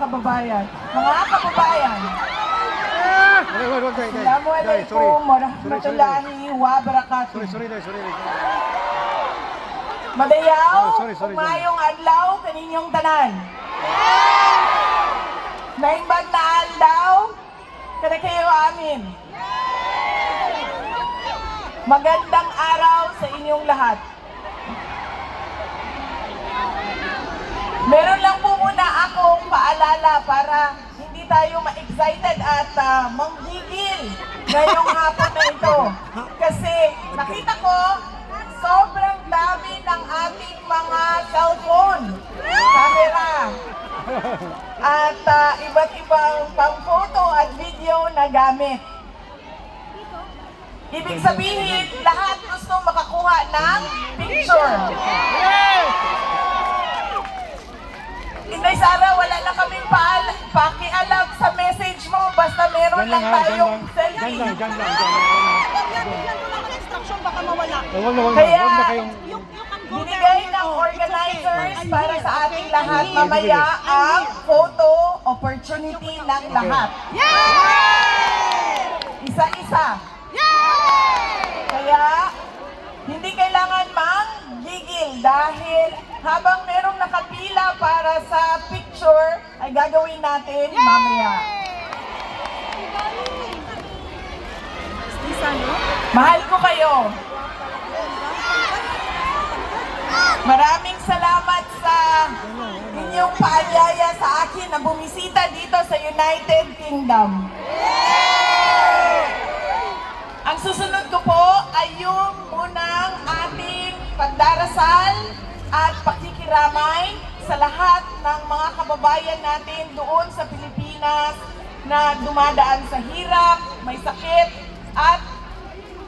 kababayan. Mga kababayan, Assalamualaikum warahmatullahi wabarakatuh. Madayaw, umayong adlaw kaninyong tanan. Naimbag na aldaw, kada kayo amin. Magandang araw sa inyong lahat. Meron lang po muna akong paalala para hindi tayo ma-excited at manggigil ngayong hapon na ito. Kasi nakita ko, sobrang dami ng ating mga cellphone, camera, at iba't ibang pang-photo at video na gamit. Ibig sabihin, lahat gusto makakuha ng picture. Inday Sara, wala na kaming pakialam sa message mo, basta meron lang tayong selfie. Baka mawala. Kaya, binigay ng organizers para sa ating lahat mamaya ang photo opportunity ng lahat. Isa-isa. Kaya, hindi kailangan manggigil dahil habang merong nakapila para sa picture, ay gagawin natin mamaya. Mahal ko kayo. Maraming salamat sa inyong paanyaya sa akin na bumisita dito sa United Kingdom. Ang susunod ko po ay yung munang ating pagdarasal at pakikiramay sa lahat ng mga kababayan natin doon sa Pilipinas na dumadaan sa hirap, may sakit, at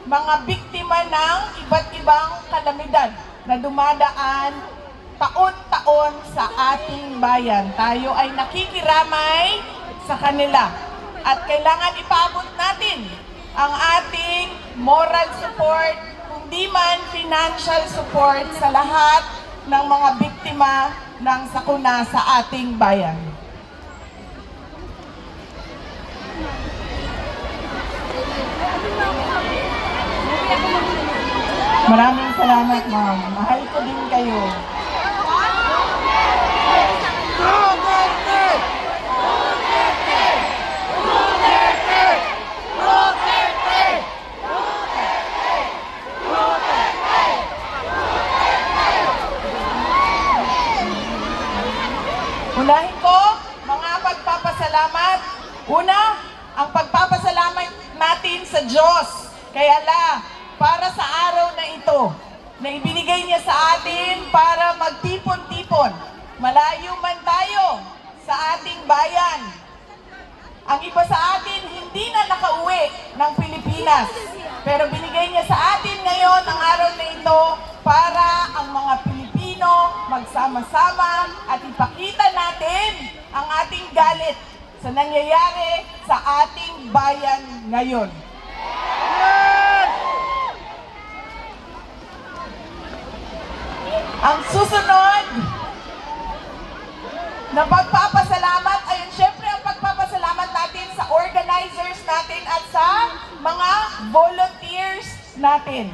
mga biktima ng iba't ibang kalamidad na dumadaan taon-taon sa ating bayan. Tayo ay nakikiramay sa kanila at kailangan ipaabot natin ang ating moral support, kundi man financial support sa lahat ng mga biktima ng sakuna sa ating bayan. Maraming salamat, ma'am. Mahal ko din kayo. Unahin ko, mga pagpapasalamat. Una, ang pagpapasalamat natin sa Diyos. Kaya para sa araw na ito, na ibinigay niya sa atin para magtipon-tipon. Malayo man tayo sa ating bayan. Ang iba sa atin hindi na nakauwi ng Pilipinas. Pero binigay niya sa atin ngayon ang araw na ito para ang mga Pilipino magsama-sama at ipakita natin ang ating galit sa nangyayari sa ating bayan ngayon. Ang susunod na pagpapasalamat ay syempre ang pagpapasalamat natin sa organizers natin at sa mga volunteers natin.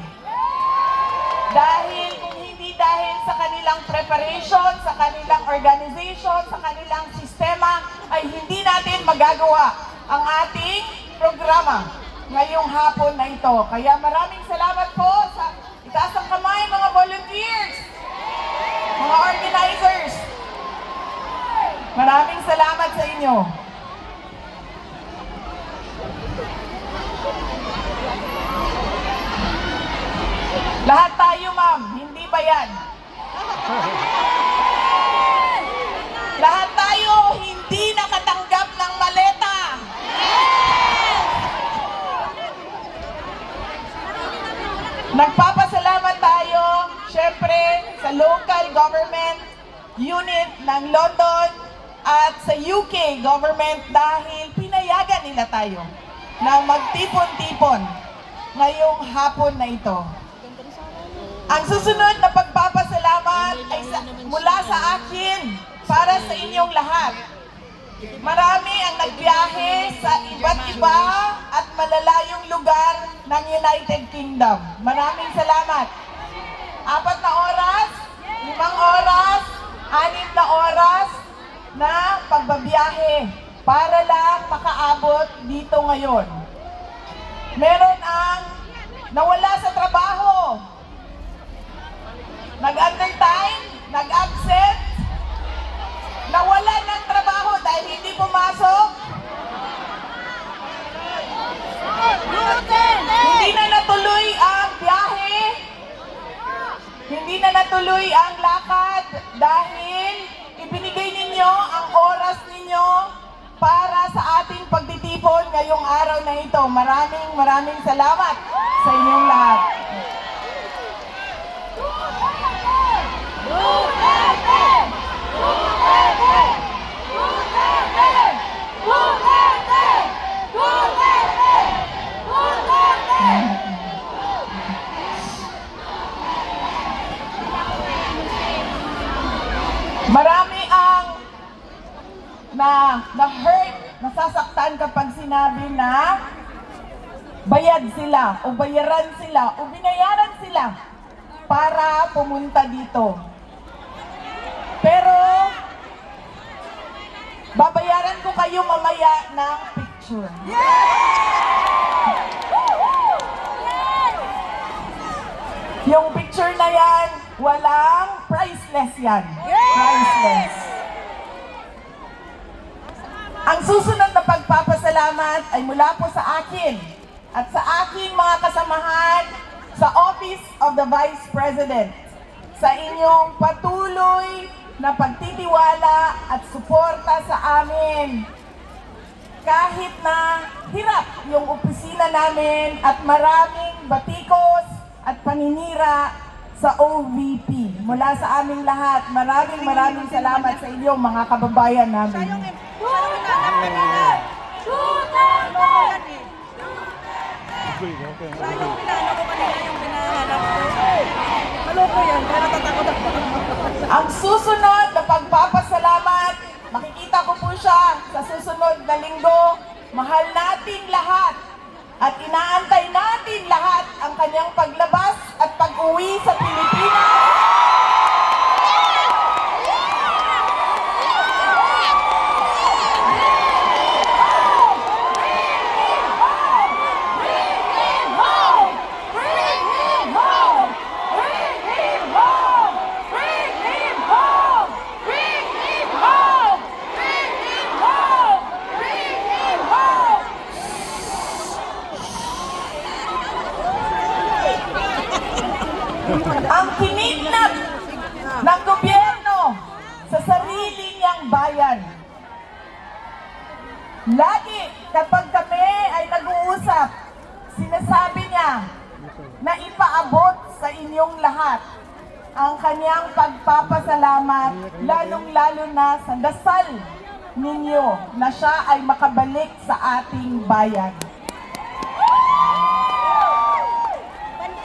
Dahil kung hindi dahil sa kanilang preparation, sa kanilang organization, sa kanilang sistema, ay hindi natin magagawa ang ating programa ngayong hapon na ito. Kaya maraming salamat po sa itaas ang kamay mga volunteers, mga organizers. Maraming salamat sa inyo. Lahat tayo, ma'am, hindi ba yan? Lahat tayo hindi nakatanggap ng maleta. Nagpapasalamat tayo, syempre, sa local government unit ng London at sa UK government dahil pinayagan nila tayo na magtipon-tipon ngayong hapon na ito. Ang susunod na pagpapasalamat ay mula sa akin para sa inyong lahat. Marami ang nagbiyahe sa iba't iba at malalayong lugar ng United Kingdom. Maraming salamat. 4 na oras, 5 oras, 6 na oras na pagbabiyahe para lang makaabot dito ngayon. Meron ang nawala sa trabaho, nag-undertime, nag-absent, nawala ng trabaho dahil hindi pumasok, hindi na natuloy ang biyahe, hindi na natuloy ang lakad dahil ibinigay ninyo ang oras ninyo para sa ating pagtitipon ngayong araw na ito. Maraming salamat sa inyong lahat. Marami ang na-hurt, nasasaktan kapag sinabi na bayad sila o bayaran sila o binayaran sila para pumunta dito. Pero babayaran ko kayo mamaya ng picture. Yung picture na yan, walang priceless yan. Priceless. Ang susunod na pagpapasalamat ay mula po sa akin at sa aking mga kasamahan sa Office of the Vice President sa inyong patuloy na pagtitiwala at suporta sa amin. Kahit na hirap yung opisina namin at maraming batikos at paninira sa OVP. Mula sa aming lahat, maraming salamat sa inyo mga kababayan namin. Ang susunod na pagpapasalamat, makikita ko po siya sa susunod na linggo. Mahal natin lahat at inaantay natin lahat ang kanyang paglabas at pag-uwi sa Pilipinas. Ang kidnap ng gobyerno sa sarili niyang bayan. Lagi kapag kami ay nag-uusap, sinasabi niya na ipaabot sa inyong lahat ang kanyang pagpapasalamat, lalong-lalo na sa dasal ninyo na siya ay makabalik sa ating bayan.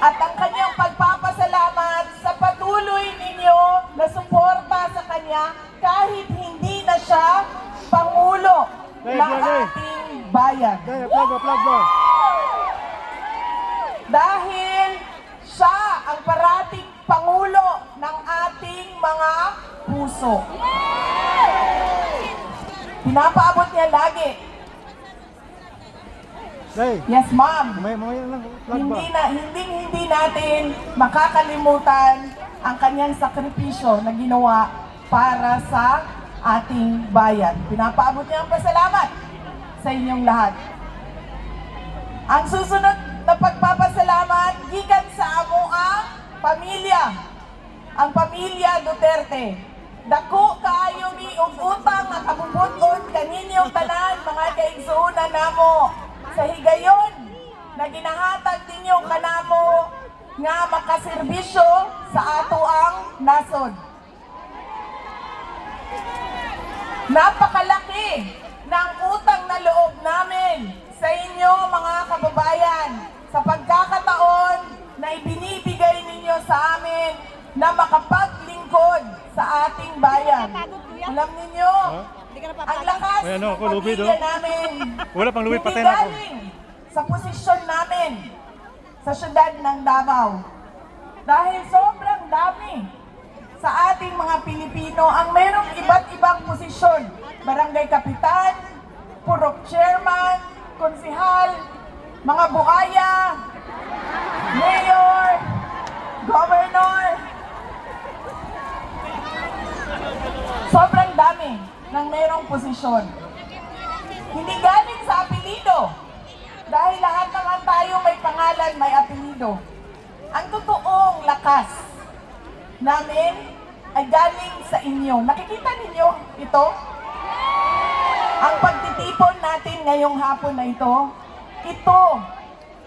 At ang kanyang pagpapasalamat sa patuloy ninyo na suporta sa kanya kahit hindi na siya Pangulo ng ating bayan. Dahil siya ang parating Pangulo ng ating mga puso. Pinapaabot niya lagi. Yes, ma'am. Hindi natin makakalimutan ang kanyang sakripisyo na ginawa para sa ating bayan. Pinapaabot niya ang pasalamat sa inyong lahat. Ang susunod na pagpapasalamat gikan sa amo ang pamilya. Ang pamilya Duterte. Dako kaayo mi og utang nga kabubud-on kaninyong tanan mga kaigsuonan namo. Sa higayon na ginahatag ninyo kanamo nga makaserbisyo sa ato ang nasod. Napakalaki ng utang na loob namin sa inyo mga kababayan sa pagkakataon na ibinibigay ninyo sa amin na makapaglingkod sa ating bayan. Alam ninyo, Ang lakas Ay, ano, ng ako, lubid, pamilya oh. namin. Wala pang lubid, Hindi patay na ako. galing sa posisyon namin sa syudad ng Davao. Dahil sobrang dami sa ating mga Pilipino ang merong iba't ibang posisyon. Barangay Kapitan, Purok Chairman, Konsihal, mga buhaya, Mayor, Governor. Sobrang dami ng merong posisyon. Hindi galing sa apelido. Dahil lahat naman tayo may pangalan, may apelido. Ang totoong lakas namin ay galing sa inyo. Nakikita ninyo ito? Ang pagtitipon natin ngayong hapon na ito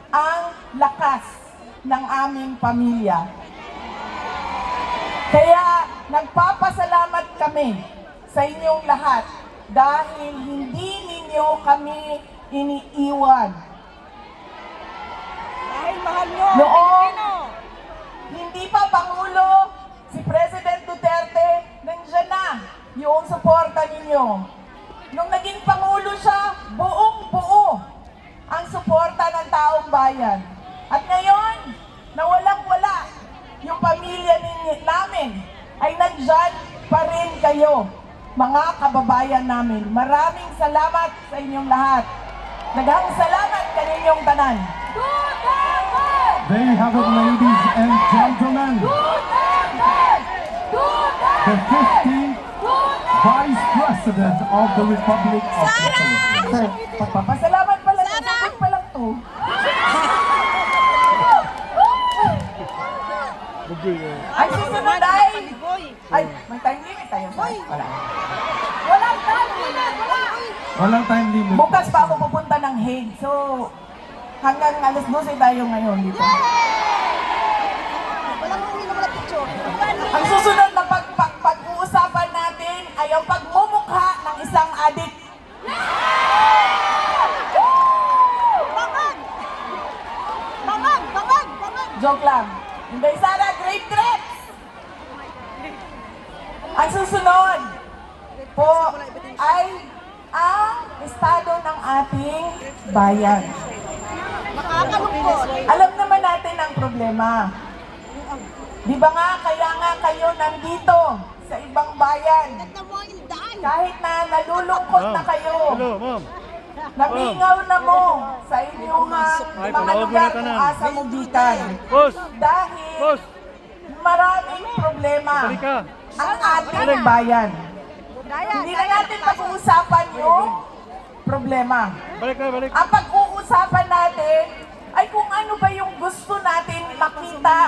ang lakas ng aming pamilya. Kaya nagpapasalamat kami sa inyong lahat dahil hindi ninyo kami iniiwan. Dahil mahal nyo ang Noong Pilipino. hindi pa Pangulo si President Duterte, nandiyan na yung suporta ninyo. Nung naging Pangulo siya, buong-buo ang suporta ng taong bayan. At ngayon, na walang-wala yung pamilya namin, ay nandyan pa rin kayo, mga kababayan namin. Maraming salamat sa inyong lahat. Daghang salamat kaninyong tanan. There you have it, ladies and gentlemen. The 15th Vice President of the Republic of Italy. Sir, pagpapasalamat pala ng sagot pa lang to. Bugoy na. Ay, susunod ay, may time limit tayo. Wala. Walang time limit, wala. Walang time limit. Bukas pa ako pupunta ng Hague. So, hanggang alas 12 tayo ngayon dito. Ang susunod na pag-uusapan natin ay ang pagmumukha ng isang adik. Joke lang. Hindi, Sara, great grapes! Ang susunod po ay ang estado ng ating bayan. Makakalungkot. Alam naman natin ang problema. Di ba nga, kaya nga kayo nandito sa ibang bayan. Kahit na nalulungkot na kayo, Hello, ma'am. namingaw na mo sa inyong Ay, mga panawag mo lugar na kung tanan. asa mo gikan. Boss! Dahil Boss! maraming problema Balik ka. ang ating bayan. Hindi na natin pag-uusapan yung problema. Balik ka, balik. Ang pag-uusapan natin ay kung ano ba yung gusto natin makita,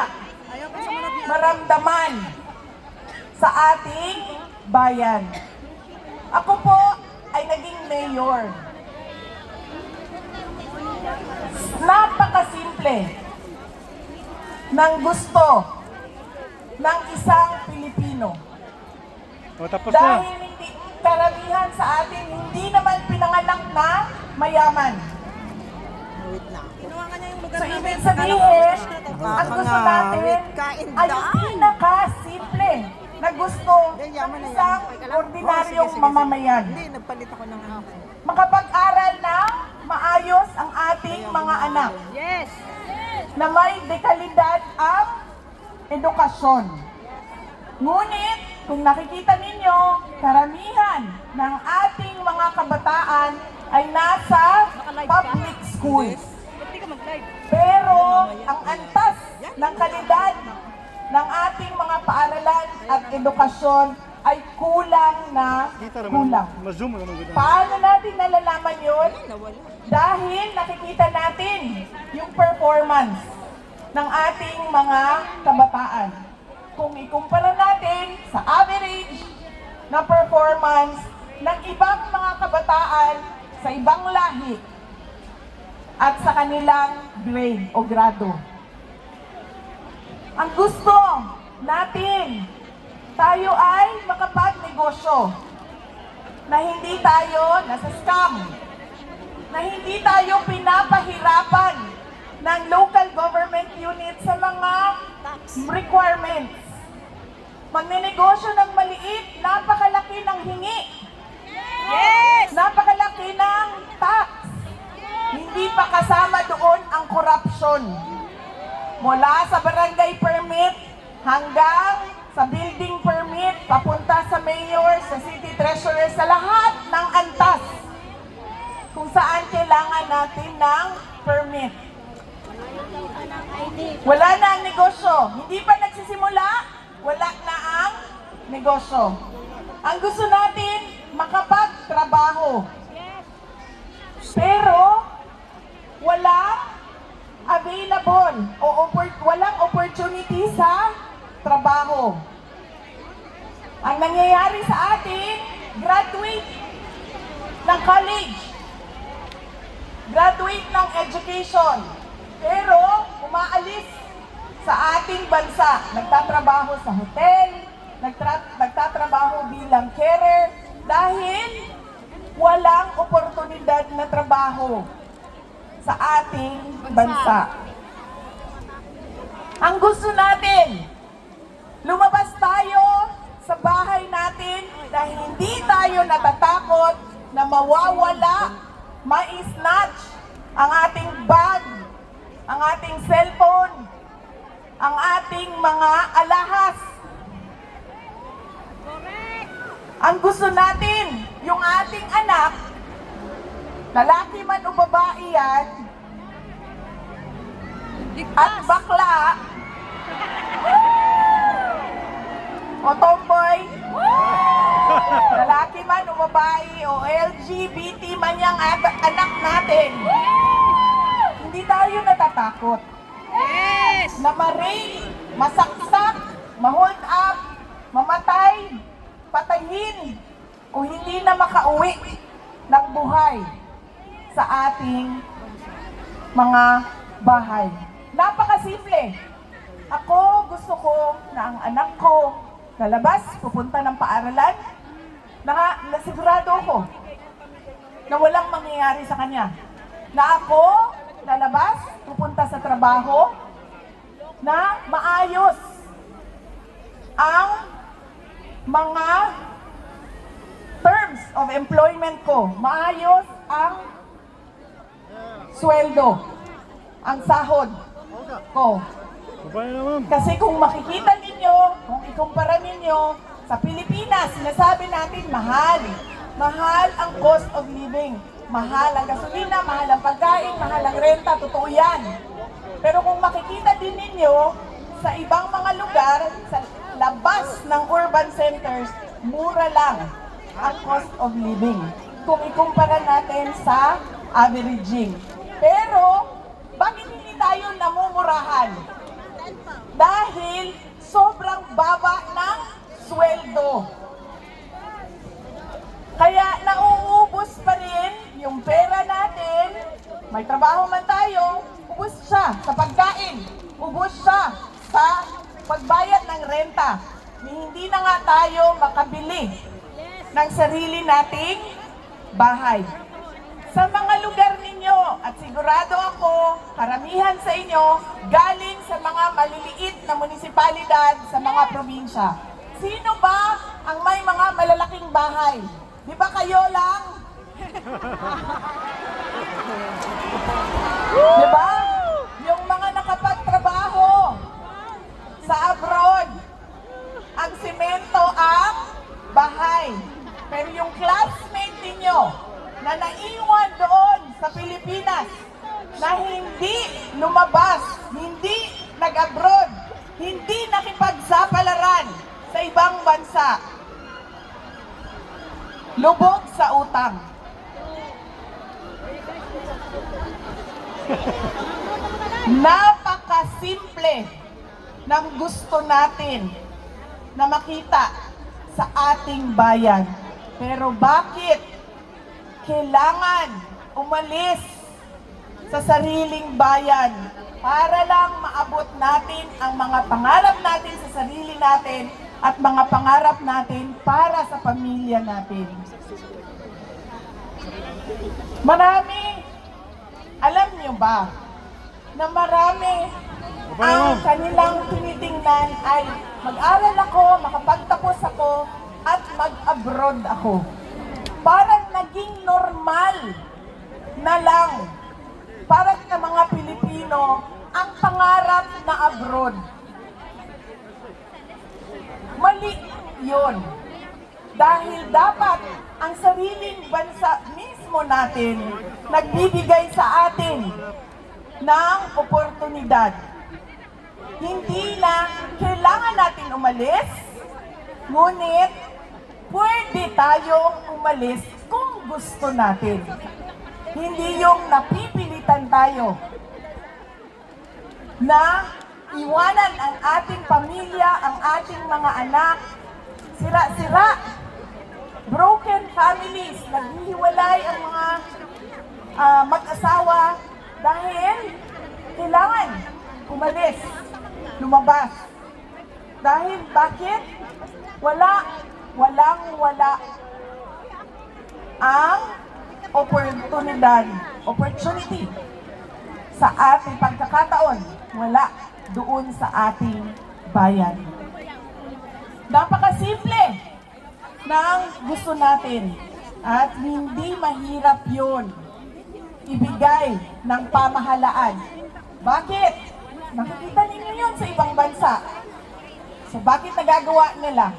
maramdaman sa ating bayan. Ako po ay naging mayor. Napakasimple ng gusto ng isang Pilipino. O, tapos na. Dahil hindi karamihan sa atin hindi naman pinanganak na mayaman. So ibig sabihin, ang gusto natin ay yung pinaka-simple na gusto ng isang ordinaryong mamamayan. Hindi, nagpalit ako ng ako. Makapag-aral na maayos ang ating mga anak Yes! na may dekalidad ang edukasyon. Ngunit, kung nakikita ninyo, karamihan ng ating mga kabataan ay nasa public schools. Ba't di ka mag-live? Pero ang antas ng kalidad ng ating mga paaralan at edukasyon ay kulang na Kita naman. kulang. Ma-zoom mo naman. Paano natin nalalaman yun? Dahil nakikita natin yung performance ng ating mga kabataan. Kung ikumpara natin sa average na performance ng ibang mga kabataan sa ibang lahi at sa kanilang grade o grado. Ang gusto natin, tayo ay makapagnegosyo, na hindi tayo nasa scam, na hindi tayo pinapahirapan ng local government unit sa mga requirements. Magnenegosyo ng maliit, napakalaki ng hingi. sa city treasurer, sa lahat ng antas kung saan kailangan natin ng permit. Wala na ang negosyo. Hindi pa nagsisimula, wala na ang negosyo. Ang gusto natin, makapagtrabaho. Pero, walang available o walang opportunity sa trabaho. Ang nangyayari sa atin, graduate ng college, graduate ng education, pero umaalis sa ating bansa. Nagtatrabaho sa hotel, nagtatrabaho bilang carer dahil walang oportunidad na trabaho sa ating bansa. Ang gusto natin, lumabas tayo sa bahay natin dahil hindi tayo natatakot na mawawala, ma-snatch ang ating bag, ang ating cellphone, ang ating mga alahas. Ang gusto natin, yung ating anak, lalaki man o babae yan, at bakla, o tomboy, lalaki man o babae o LGBT man yung anak natin, hindi tayo natatakot na ma-rape, masaksak, ma-hold up, mamatay, patayin, o hindi na makauwi ng buhay sa ating mga bahay. Napakasimple. Ako, gusto ko na ang anak ko lalabas, pupunta ng paaralan, nasigurado ako na walang mangyayari sa kanya. Na ako, lalabas, pupunta sa trabaho, na maayos ang mga terms of employment ko. Maayos ang sweldo, ang sahod ko. Babae na, ma'am. Kasi kung makikita ninyo, kung ikumpara ninyo, sa Pilipinas, sinasabi natin mahal. Mahal ang cost of living. Mahal ang gasolina, mahal ang pagkain, mahal ang renta, totoo yan. Pero kung makikita din ninyo, sa ibang mga lugar, sa labas ng urban centers, mura lang ang cost of living. Kung ikumpara natin sa averaging. Pero, bakit hindi tayo namumurahan? Dahil sobrang baba ng sweldo. Kaya nauubos pa rin yung pera natin. May trabaho man tayo, ubos siya sa pagkain. Ubos siya sa pagbayad ng renta. Hindi na nga tayo makabili ng sarili nating bahay. Sa mga lugar ninyo, at sigurado ako, karamihan sa inyo, galing sa mga maliliit na munisipalidad sa mga probinsya. Sino ba ang may mga malalaking bahay? Di ba kayo lang? Di ba? Yung mga nakapagtrabaho sa abroad, ang simento ang bahay. Pero yung classmate ninyo na naiwan doon sa Pilipinas, na hindi lumabas, hindi nag-abroad, hindi nakipagsapalaran sa ibang bansa, lubog sa utang. Napakasimple ng gusto natin na makita sa ating bayan. Pero bakit kailangan umalis sa sariling bayan para lang maabot natin ang mga pangarap natin sa sarili natin at mga pangarap natin para sa pamilya natin? Marami, alam niyo ba, na marami ang kanilang tinitingnan ay mag-aral ako, makapagtapos ako, at mag-abroad ako. Parang naging normal na lang para sa mga Pilipino ang pangarap na abroad. Mali yun. Dahil dapat ang sariling bansa mismo natin nagbibigay sa atin ng oportunidad. Hindi na kailangan natin umalis, ngunit pwede tayong umalis kung gusto natin. Hindi yung napipilitan tayo na iwanan ang ating pamilya, ang ating mga anak, sira-sira, broken families, naghihiwalay ang mga mag-asawa dahil kailangan umalis, lumabas. Dahil bakit? Walang-wala ang opportunity sa ating pagkakataon, wala doon sa ating bayan. Napakasimple ng gusto natin at hindi mahirap yun ibigay ng pamahalaan. Bakit? Nakikita ninyo yun sa ibang bansa. So bakit nagagawa nila?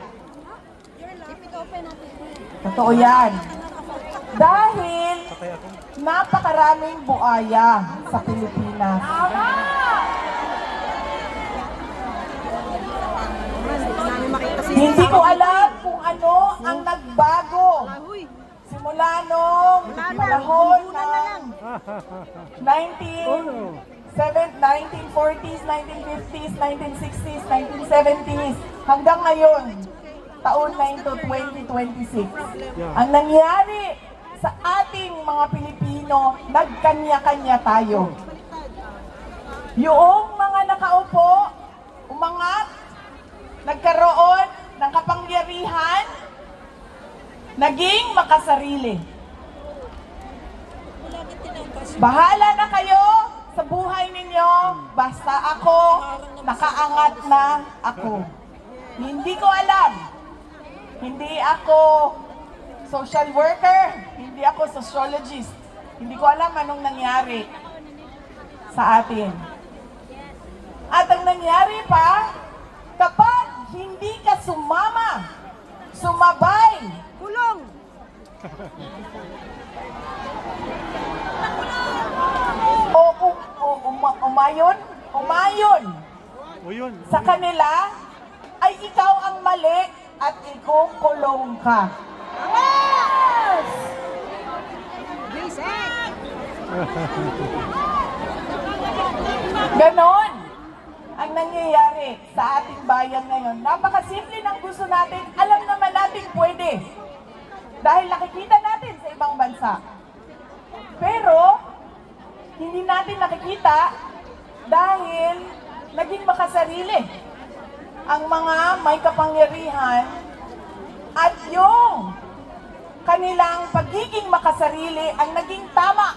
Totoo yan. Dahil napakaraming buaya sa Pilipinas. Hindi ko alam kung ano ang nagbago simula nung panahon ng 1940s, 1950s, 1960s, 1970s, hanggang ngayon, taon na ito, 2026. Ang nangyari sa ating mga Pilipino, nagkanya-kanya tayo. Yung mga nakaupo, umangat, nagkaroon ng kapangyarihan, naging makasarili. Bahala na kayo sa buhay ninyo, basta ako, nakaangat na ako. Hindi ko alam. Hindi ako social worker, hindi ako sociologist. Hindi ko alam anong nangyari sa atin. At ang nangyari pa, kapag hindi ka sumama, sumabay, Kulong! umayon O yun. sa kanila, ay ikaw ang mali at ikukulong ka. Yes! Reset! Ganon ang nangyayari sa ating bayan ngayon. Napakasimple ng gusto natin. Alam naman natin pwede. Dahil nakikita natin sa ibang bansa. Pero, hindi natin nakikita dahil naging makasarili ang mga may kapangyarihan at yung kanilang pagiging makasarili ang naging tama.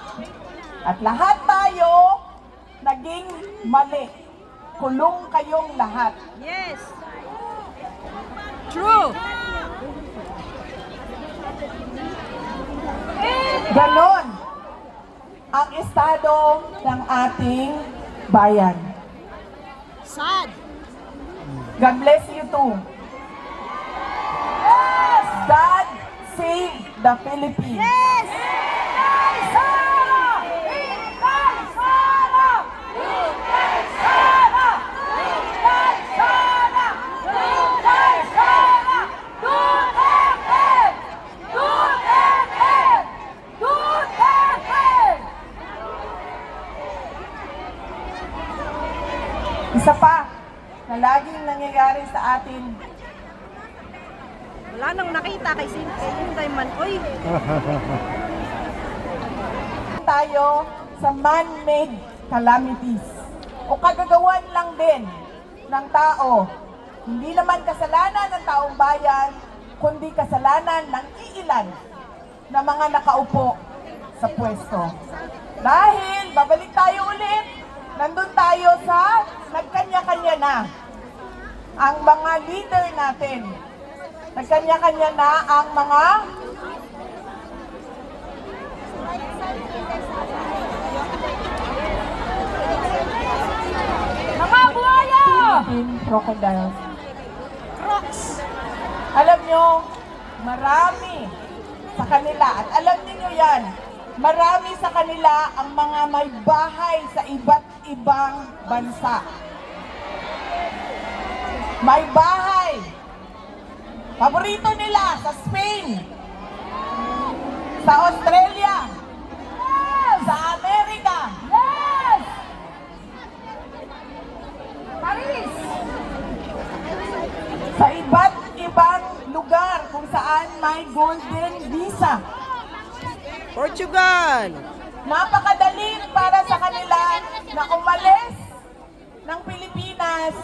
At lahat tayo naging mali. Kulong kayong lahat. Yes! True! Ganon ang estado ng ating bayan. Sad! God bless you too. Yes! God save the Philippines. Yes! Sara! Inday Sara! Inday Sara! Inday Sara! Inday Sara! Duterte! Duterte! Duterte! Isa pa na laging nangyayari sa atin, Wala nang nakita kay Sinday man. Uy! tayo sa man-made calamities o kagagawan lang din ng tao. Hindi naman kasalanan ng taong bayan, kundi kasalanan ng iilan na mga nakaupo sa pwesto. Dahil, babalik tayo ulit, nandun tayo sa nagkanya-kanya na ang mga leader natin. Nagkanya-kanya na ang mga Philippine crocodiles. Crocs! Alam nyo, marami sa kanila, at alam niyo yan, marami sa kanila ang mga may bahay sa iba't ibang bansa. May bahay. Paborito nila sa Spain, sa Australia, sa Amerika, Paris, sa iba't ibang lugar kung saan may golden visa. Portugal. Napakadali para sa kanila na umalis ng Pilipinas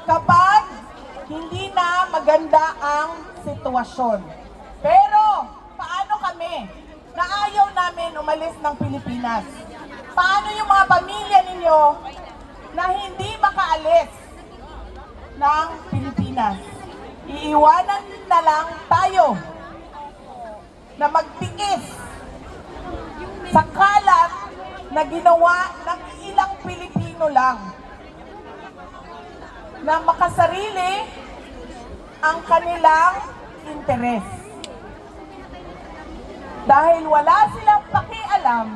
kapag hindi na maganda ang sitwasyon. Pero paano kami na ayaw namin umalis ng Pilipinas? Paano yung mga pamilya ninyo na hindi makaalis ng Pilipinas? Iiwanan na lang tayo na magtiis sa kalat na ginawa ng ilang Pilipino lang na makasarili ang kanilang interes. Dahil wala silang pakialam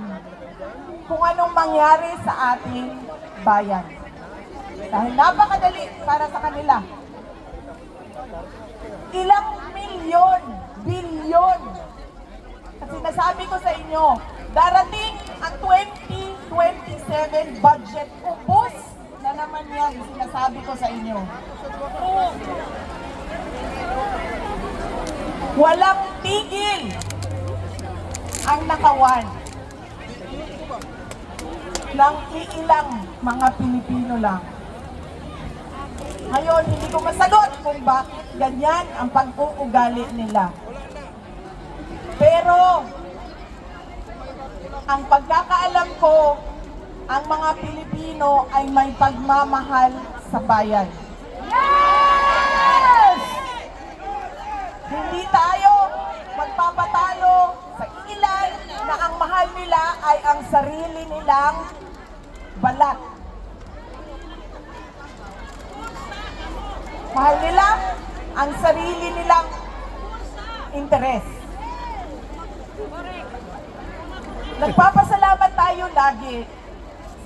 kung anong mangyari sa ating bayan. Dahil napakadali para sa kanila. Ilang milyon, bilyon. At sinasabi ko sa inyo, darating ang 2027 budget, ubos na naman yan, sinasabi ko sa inyo. Walang tigil ang nakawan ng iilang mga Pilipino lang. Ngayon, hindi ko masagot kung bakit ganyan ang pag-uugali nila. Pero, ang pagkakaalam ko, ang mga Pilipino ay may pagmamahal sa bayan. Yes! Hindi tayo magpapatalo sa ilan na ang mahal nila ay ang sarili nilang balat. Mahal nila ang sarili nilang interes. Nagpapasalamat tayo lagi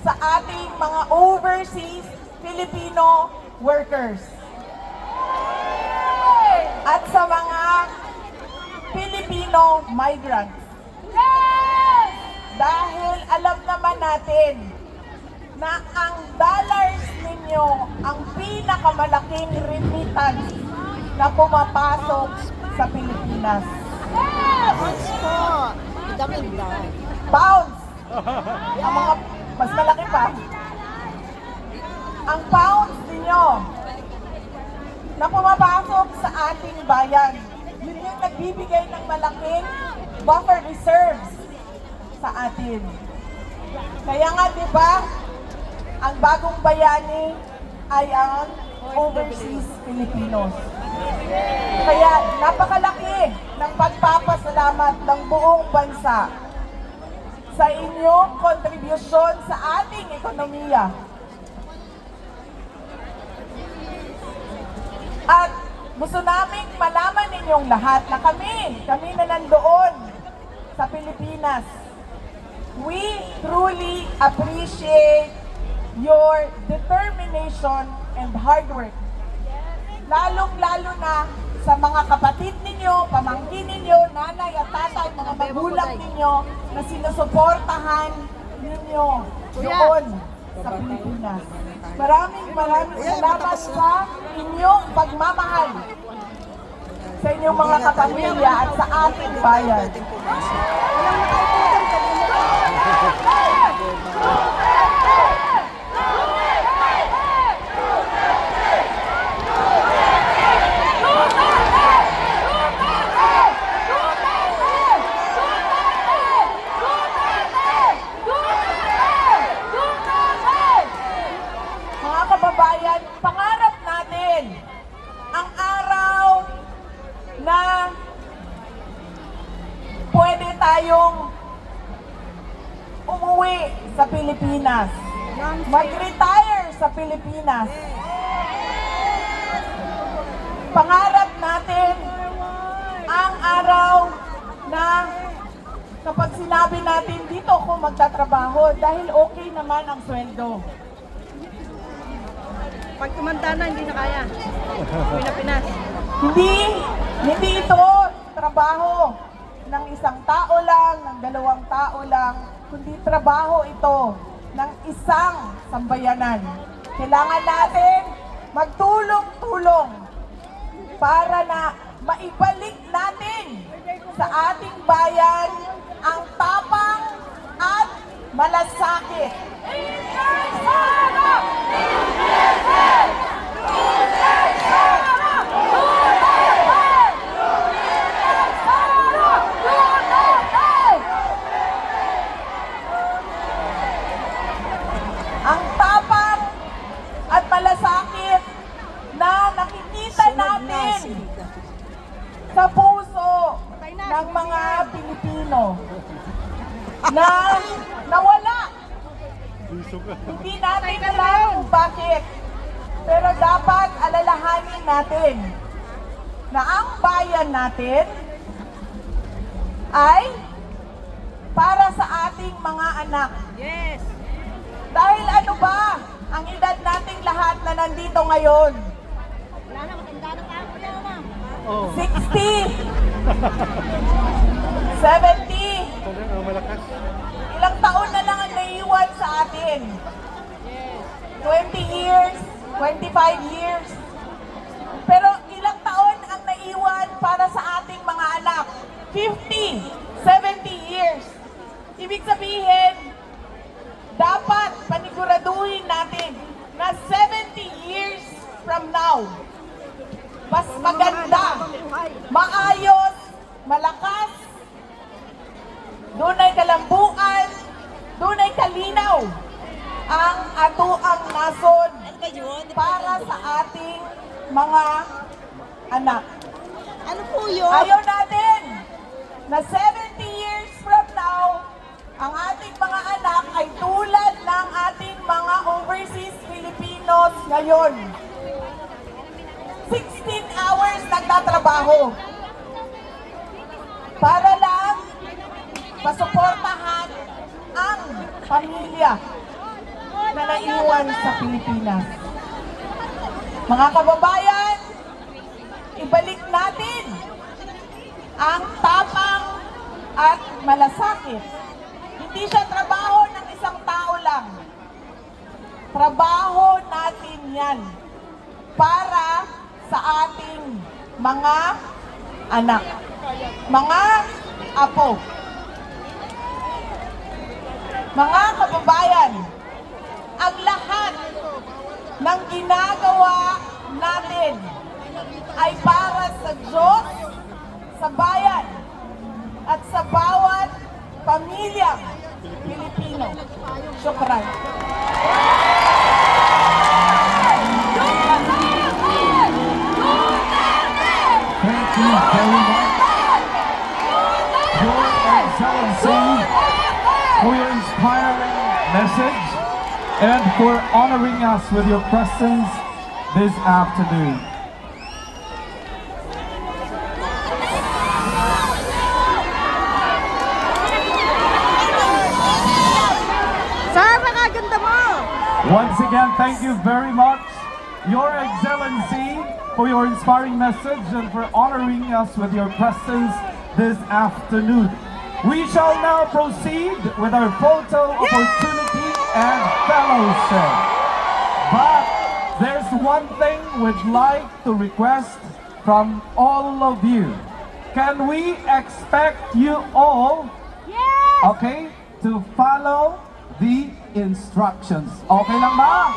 sa ating mga overseas Filipino workers at sa mga Filipino migrants. Dahil alam naman natin na ang dollars ninyo ang pinakamalaking remittance na pumapasok sa Pilipinas. Pounds po. Vitamin daw. Pounds! Ang mga mas malaki pa. Ang pounds ninyo na pumapasok sa ating bayan, yun yung nagbibigay ng malaking buffer reserves sa atin. Kaya nga, di ba, ang bagong bayani ay ang overseas Filipinos. Kaya napakalaki ng pagpapasalamat ng buong bansa sa inyong kontribusyon sa ating ekonomiya. At gusto naming malaman ninyong lahat na kami na nandoon sa Pilipinas, we truly appreciate your determination and hard work. Lalong-lalo na sa mga kapatid ninyo, pamangkin ninyo, nanay at tatay, mga magulang ninyo na sinusuportahan ninyo doon sa Pilipinas. Maraming salamat sa inyong pagmamahal sa inyong mga kapamilya at sa ating bayan. Mga kababayan, pangarap natin ang araw na pwede tayong umuwi sa Pilipinas, mag-retire sa Pilipinas. Pangarap natin ang kapag sinabi natin dito ako magtatrabaho dahil okay naman ang sweldo. Pag tumanda na, hindi na kaya. Pinapinas. Hindi ito trabaho ng isang tao lang, ng dalawang tao lang, kundi trabaho ito ng isang sambayanan. Kailangan natin magtulong-tulong para na maibalik natin sa ating bayan ang tapang at malasakit. Ang tapang at malasakit na nakikita natin sa puso ng mga Pilipino na nawala. Hindi natin alam kung bakit. Pero dapat alalahanin natin na ang bayan natin ay para sa ating mga anak. Yes. Dahil ano ba ang edad nating lahat na nandito ngayon? Wala na, matanda na tayo. Wala na. 60, 70, Talagang malakas. ilang taon na lang ang naiiwan sa atin. 20 years, 25 years. Pero ilang taon ang naiiwan para sa ating mga anak? 50, 70 years. Ibig sabihin, dapat paniguraduhin natin na 70 years from now, mas maganda, maayos, malakas, dunay kalambuan, dunay kalinaw ang atuang nasod para sa ating mga anak. Ano po yun? Ayaw natin na 70 years from now, ang ating mga anak ay tulad ng ating mga overseas Filipinos ngayon. 16 hours nagtatrabaho para lang pasuportahan ang pamilya na naiwan sa Pilipinas. Mga kababayan, ibalik natin ang tapang at malasakit. Hindi siya trabaho ng isang tao lang. Trabaho natin yan para sa ating mga anak, mga apo. Mga kababayan, ang lahat ng ginagawa natin ay para sa Diyos, sa bayan, at sa bawat pamilyang Pilipino. Syukran. Thank you very much, Your Excellency, for your inspiring message and for honoring us with your presence this afternoon. Sir, makaganda mo! Once again, thank you very much, Your Excellency, for your inspiring message and for honoring us with your presence this afternoon. We shall now proceed with our photo opportunity and fellowship. But there's one thing we'd like to request from all of you. Can we expect you all, okay, to follow the instructions? Okay lang ba?